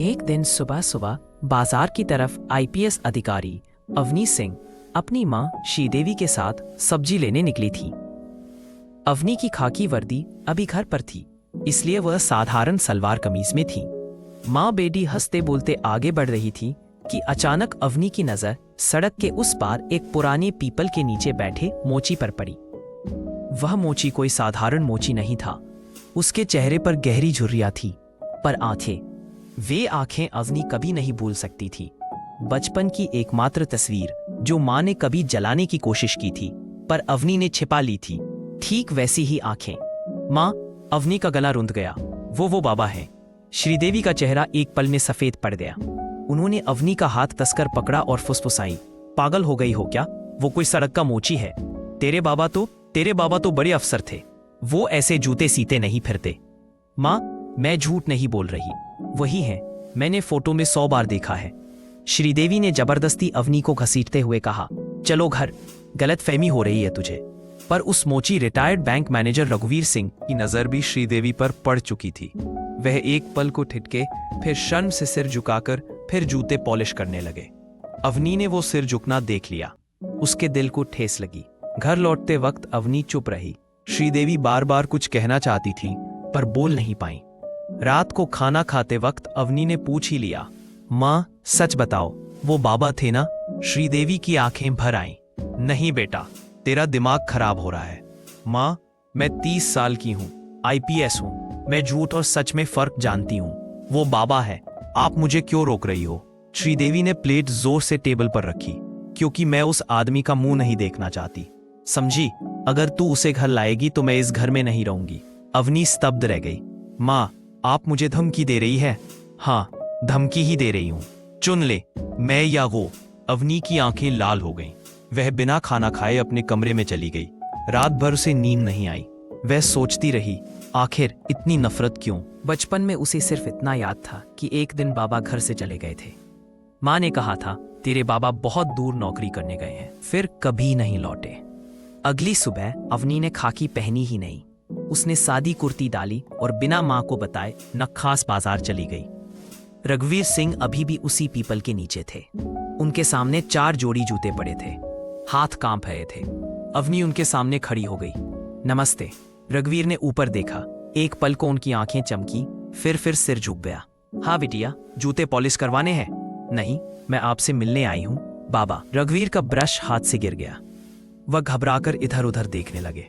एक दिन सुबह सुबह बाजार की तरफ आईपीएस अधिकारी अवनी सिंह अपनी मां श्रीदेवी के साथ सब्जी लेने निकली थी। अवनी की खाकी वर्दी अभी घर पर थी, इसलिए वह साधारण सलवार कमीज में थी। मां बेटी हंसते बोलते आगे बढ़ रही थी कि अचानक अवनी की नजर सड़क के उस पार एक पुराने पीपल के नीचे बैठे मोची पर पड़ी। वह मोची कोई साधारण मोची नहीं था। उसके चेहरे पर गहरी झुर्रियां थी, पर वे आंखें अवनी कभी नहीं भूल सकती थी। बचपन की एकमात्र तस्वीर जो मां ने कभी जलाने की कोशिश की थी, पर अवनी ने छिपा ली थी, ठीक वैसी ही आंखें। मां, अवनी का गला रुंध गया। वो बाबा है। श्रीदेवी का चेहरा एक पल में सफेद पड़ गया। उन्होंने अवनी का हाथ कसकर पकड़ा और फुसफुसाई, पागल हो गई हो क्या? वो कोई सड़क का मोची है। तेरे बाबा तो बड़े अफसर थे। वो ऐसे जूते सीते नहीं फिरते। मां, मैं झूठ नहीं बोल रही, वही है। मैंने फोटो में 100 बार देखा है। श्रीदेवी ने जबरदस्ती अवनी को घसीटते हुए कहा, चलो घर, गलतफहमी हो रही है तुझे। पर उस मोची रिटायर्ड बैंक मैनेजर रघुवीर सिंह की नजर भी श्रीदेवी पर पड़ चुकी थी। वह एक पल को ठिठके, फिर शर्म से सिर झुकाकर फिर जूते पॉलिश करने लगे। अवनी ने वो सिर झुकना देख लिया। उसके दिल को ठेस लगी। घर लौटते वक्त अवनी चुप रही। श्रीदेवी बार बार कुछ कहना चाहती थी, पर बोल नहीं पाई। रात को खाना खाते वक्त अवनी ने पूछ ही लिया, मां सच बताओ, वो बाबा थे ना? श्रीदेवी की आंखें भर आईं। नहीं बेटा, तेरा दिमाग खराब हो रहा है। मां, मैं 30 साल की हूं, आईपीएस हूं, मैं झूठ और सच में फर्क जानती हूं। वो बाबा है। आप मुझे क्यों रोक रही हो? श्रीदेवी ने प्लेट जोर से टेबल पर रखी। क्योंकि मैं उस आदमी का मुंह नहीं देखना चाहती, समझी? अगर तू उसे घर लाएगी तो मैं इस घर में नहीं रहूंगी। अवनी स्तब्ध रह गई। मां, आप मुझे धमकी दे रही है? हाँ, धमकी ही दे रही हूं। चुन ले, मैं या वो। अवनी की आंखें लाल हो गईं। वह बिना खाना खाए अपने कमरे में चली गई। रात भर उसे नींद नहीं आई। वह सोचती रही, आखिर इतनी नफरत क्यों? बचपन में उसे सिर्फ इतना याद था कि एक दिन बाबा घर से चले गए थे। मां ने कहा था, तेरे बाबा बहुत दूर नौकरी करने गए हैं, फिर कभी नहीं लौटे। अगली सुबह अवनी ने खाकी पहनी ही नहीं। उसने सादी कुर्ती डाली और बिना मां को बताए नक्खास बाजार चली गई। रघुवीर सिंह अभी भी उसी पीपल के नीचे थे। उनके सामने 4 जोड़ी जूते पड़े थे। हाथ कांप रहे थे। अवनी उनके सामने खड़ी हो गई। नमस्ते। रघुवीर ने ऊपर देखा। एक पल को उनकी आंखें चमकी, फिर सिर झुक गया। हाँ बिटिया, जूते पॉलिश करवाने हैं? नहीं, मैं आपसे मिलने आई हूं बाबा। रघुवीर का ब्रश हाथ से गिर गया। वह घबराकर इधर उधर देखने लगे।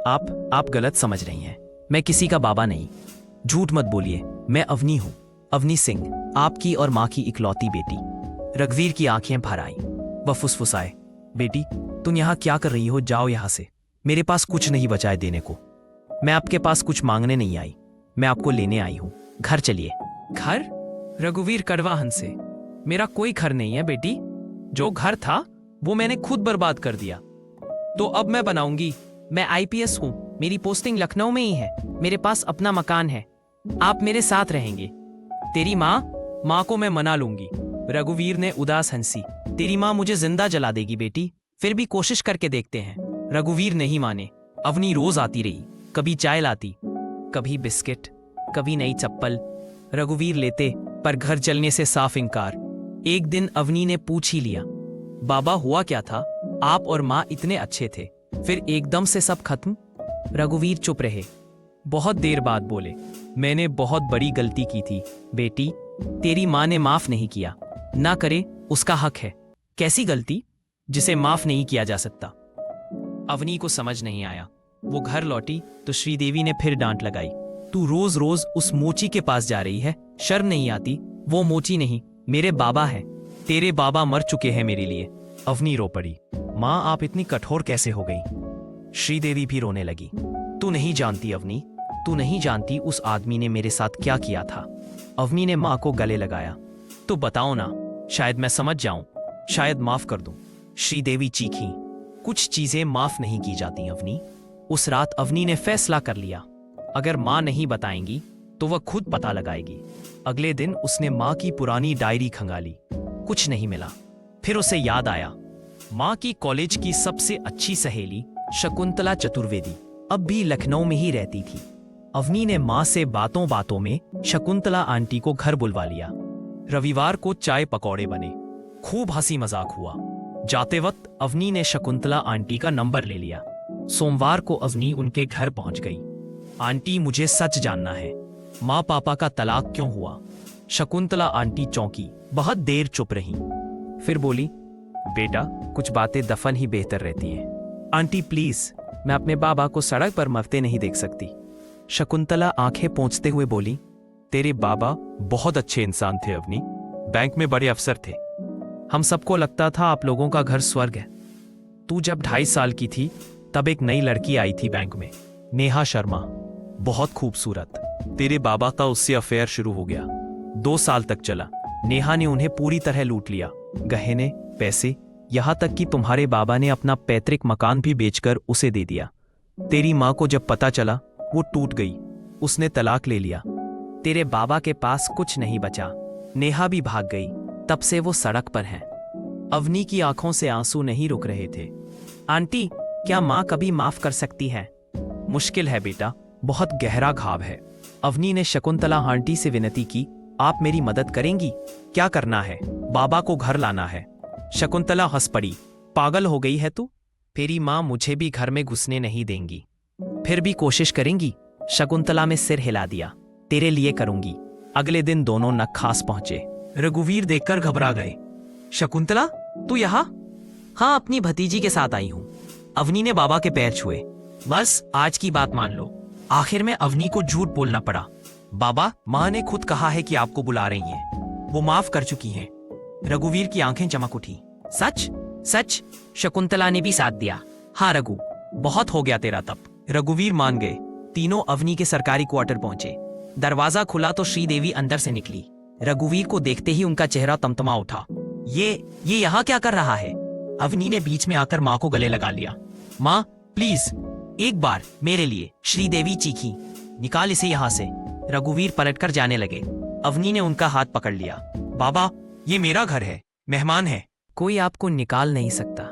आप गलत समझ रही हैं। मैं किसी का बाबा नहीं। झूठ मत बोलिए। मैं अवनी हूं, अवनी सिंह, आपकी और मां की इकलौती बेटी। रघुवीर की आंखें भर आईं। वह फुसफुसाए, बेटी तुम यहां क्या कर रही हो? जाओ यहां से। मेरे पास कुछ नहीं बचा है देने को। मैं आपके पास कुछ मांगने नहीं आई, मैं आपको लेने आई हूं। घर चलिए। घर? रघुवीर कड़वा हंसे। मेरा कोई घर नहीं है बेटी। जो घर था वो मैंने खुद बर्बाद कर दिया, तो अब मैं बनाऊंगी। मैं आईपीएस हूं, मेरी पोस्टिंग लखनऊ में ही है। मेरे पास अपना मकान है। आप मेरे साथ रहेंगे। तेरी माँ को मैं मना लूंगी। रघुवीर ने उदास हंसी। तेरी माँ मुझे जिंदा जला देगी बेटी। फिर भी कोशिश करके देखते हैं। रघुवीर नहीं माने। अवनी रोज आती रही। कभी चाय लाती, कभी बिस्किट, कभी नई चप्पल। रघुवीर लेते, पर घर चलने से साफ इंकार। एक दिन अवनी ने पूछ ही लिया, बाबा हुआ क्या था? आप और माँ इतने अच्छे थे, फिर एकदम से सब खत्म? रघुवीर चुप रहे। बहुत देर बाद बोले, मैंने बहुत बड़ी गलती की थी बेटी। तेरी माँ ने माफ नहीं किया। ना करे, उसका हक है। कैसी गलती जिसे माफ नहीं किया जा सकता? अवनी को समझ नहीं आया। वो घर लौटी तो श्रीदेवी ने फिर डांट लगाई। तू रोज रोज उस मोची के पास जा रही है, शर्म नहीं आती? वो मोची नहीं, मेरे बाबा है। तेरे बाबा मर चुके हैं मेरे लिए। अवनी रो पड़ी। मां, आप इतनी कठोर कैसे हो गई? श्रीदेवी भी रोने लगी। तू नहीं जानती अवनी, तू नहीं जानती उस आदमी ने मेरे साथ क्या किया था। अवनी ने मां को गले लगाया। तो बताओ ना, शायद मैं समझ जाऊं, शायद माफ कर दूं। श्रीदेवी चीखी। कुछ चीजें माफ नहीं की जाती अवनी। उस रात अवनी ने फैसला कर लिया, अगर मां नहीं बताएंगी तो वह खुद पता लगाएगी। अगले दिन उसने मां की पुरानी डायरी खंगाली। कुछ नहीं मिला। फिर उसे याद आया, मां की कॉलेज की सबसे अच्छी सहेली शकुंतला चतुर्वेदी अब भी लखनऊ में ही रहती थी। अवनी ने मां से बातों बातों में शकुंतला आंटी को घर बुलवा लिया। रविवार को चाय पकौड़े बने, खूब हंसी मजाक हुआ। जाते वक्त अवनी ने शकुंतला आंटी का नंबर ले लिया। सोमवार को अवनी उनके घर पहुंच गई। आंटी, मुझे सच जानना है, माँ पापा का तलाक क्यों हुआ? शकुंतला आंटी चौंकी, बहुत देर चुप रही, फिर बोली, बेटा, कुछ बातें दफन ही बेहतर रहती हैं। आंटी प्लीज, मैं अपने बाबा को सड़क पर मरते नहीं देख सकती। शकुंतला आंखें पोंछते हुए बोली, तेरे बाबा बहुत अच्छे इंसान थे अवनी, बैंक में बड़े अफसर थे। हम सबको लगता था आप लोगों का घर स्वर्ग है। तू जब 2.5 साल की थी तब एक नई लड़की आई थी बैंक में, नेहा शर्मा, बहुत खूबसूरत। तेरे बाबा का उससे अफेयर शुरू हो गया, 2 साल तक चला। नेहा ने उन्हें पूरी तरह लूट लिया, गहने, पैसे, यहां तक कि तुम्हारे बाबा ने अपना पैतृक मकान भी बेचकर उसे दे दिया। तेरी माँ को जब पता चला वो टूट गई, उसने तलाक ले लिया। तेरे बाबा के पास कुछ नहीं बचा, नेहा भी भाग गई, तब से वो सड़क पर है। अवनी की आंखों से आंसू नहीं रुक रहे थे। आंटी, क्या माँ कभी माफ कर सकती है? मुश्किल है बेटा, बहुत गहरा घाव है। अवनी ने शकुंतला आंटी से विनती की, आप मेरी मदद करेंगी? क्या करना है? बाबा को घर लाना है। शकुंतला हंस पड़ी, पागल हो गई है तू? तेरी माँ मुझे भी घर में घुसने नहीं देंगी। फिर भी कोशिश करेंगी? शकुंतला में सिर हिला दिया, तेरे लिए करूंगी। अगले दिन दोनों नखास पहुंचे। रघुवीर देखकर घबरा गए। शकुंतला, तू यहाँ? हाँ, अपनी भतीजी के साथ आई हूं। अवनी ने बाबा के पैर छुए। बस आज की बात मान लो। आखिर में अवनी को झूठ बोलना पड़ा। बाबा, माँ ने खुद कहा है कि आपको बुला रही हैं। वो माफ कर चुकी हैं। रघुवीर की आंखें चमक उठी। सच? सच? शकुंतला ने भी साथ दिया। हाँ रघु, बहुत हो गया तेरा तप। रघुवीर मान गए। तीनों अवनी के सरकारी क्वार्टर पहुंचे। दरवाजा खुला तो श्रीदेवी अंदर से निकली। रघुवीर को देखते ही उनका चेहरा तमतमा उठा। ये यहाँ क्या कर रहा है? अवनी ने बीच में आकर माँ को गले लगा लिया। माँ प्लीज, एक बार मेरे लिए। श्रीदेवी चीखी, निकाल इसे यहाँ से। रघुवीर पलटकर जाने लगे। अवनी ने उनका हाथ पकड़ लिया। बाबा, ये मेरा घर है, मेहमान है। कोई आपको निकाल नहीं सकता।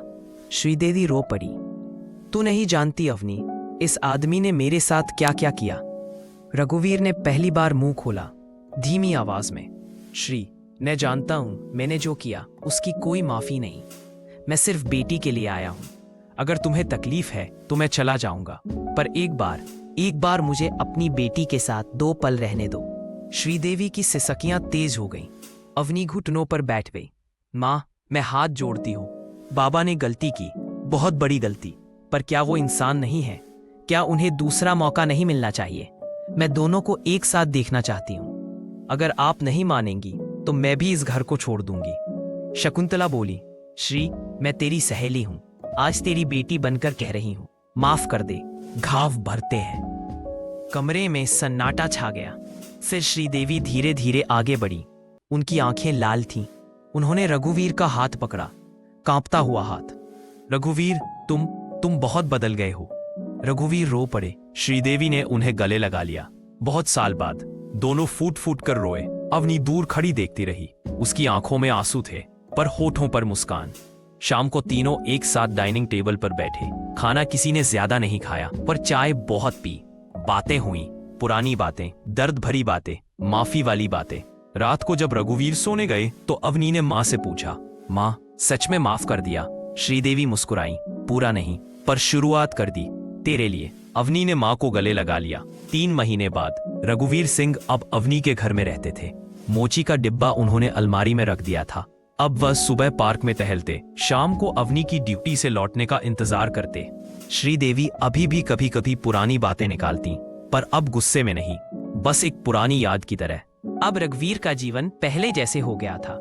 श्रीदेवी रो पड़ी। तू नहीं जानती अवनी, इस आदमी ने मेरे साथ क्या क्या किया। रघुवीर ने पहली बार मुंह खोला, धीमी आवाज में। श्री, मैं जानता हूं मैंने जो किया उसकी कोई माफी नहीं। मैं सिर्फ बेटी के लिए आया हूं। अगर तुम्हें तकलीफ है तो मैं चला जाऊंगा, पर एक बार मुझे अपनी बेटी के साथ 2 पल रहने दो। श्रीदेवी की सिसकियां तेज हो गईं। अवनी घुटनों पर बैठ गई। माँ, मैं हाथ जोड़ती हूँ। बाबा ने गलती की, बहुत बड़ी गलती, पर क्या वो इंसान नहीं है? क्या उन्हें दूसरा मौका नहीं मिलना चाहिए? मैं दोनों को एक साथ देखना चाहती हूँ। अगर आप नहीं मानेंगी तो मैं भी इस घर को छोड़ दूंगी। शकुंतला बोली, श्री, मैं तेरी सहेली हूँ, आज तेरी बेटी बनकर कह रही हूँ, माफ कर दे, घाव भरते हैं। कमरे में सन्नाटा छा गया। फिर श्रीदेवी धीरे धीरे आगे बढ़ी। उनकी आंखें लाल थीं। उन्होंने रघुवीर का हाथ पकड़ा, कांपता हुआ हाथ। रघुवीर, तुम बहुत बदल गए हो। रघुवीर रो पड़े। श्रीदेवी ने उन्हें गले लगा लिया। बहुत साल बाद दोनों फूट फूट कर रोए। अवनी दूर खड़ी देखती रही। उसकी आंखों में आंसू थे, पर होठों पर मुस्कान। शाम को तीनों एक साथ डाइनिंग टेबल पर बैठे। खाना किसी ने ज्यादा नहीं खाया, पर चाय बहुत पी। बातें हुई, पुरानी बातें, दर्द भरी बातें, माफी वाली बातें। रात को जब रघुवीर सोने गए तो अवनी ने माँ से पूछा, माँ, सच में माफ कर दिया? श्रीदेवी मुस्कुराई, पूरा नहीं, पर शुरुआत कर दी, तेरे लिए। अवनी ने माँ को गले लगा लिया। 3 महीने बाद रघुवीर सिंह अब अवनी के घर में रहते थे। मोची का डिब्बा उन्होंने अलमारी में रख दिया था। अब वह सुबह पार्क में टहलते, शाम को अवनी की ड्यूटी से लौटने का इंतजार करते। श्रीदेवी अभी भी कभी कभी पुरानी बातें निकालती, पर अब गुस्से में नहीं, बस एक पुरानी याद की तरह। अब रघुवीर का जीवन पहले जैसे हो गया था।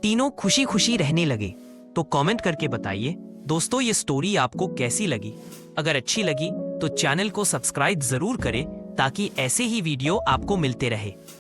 तीनों खुशी खुशी रहने लगे। तो कमेंट करके बताइए दोस्तों, ये स्टोरी आपको कैसी लगी? अगर अच्छी लगी तो चैनल को सब्सक्राइब जरूर करें ताकि ऐसे ही वीडियो आपको मिलते रहे।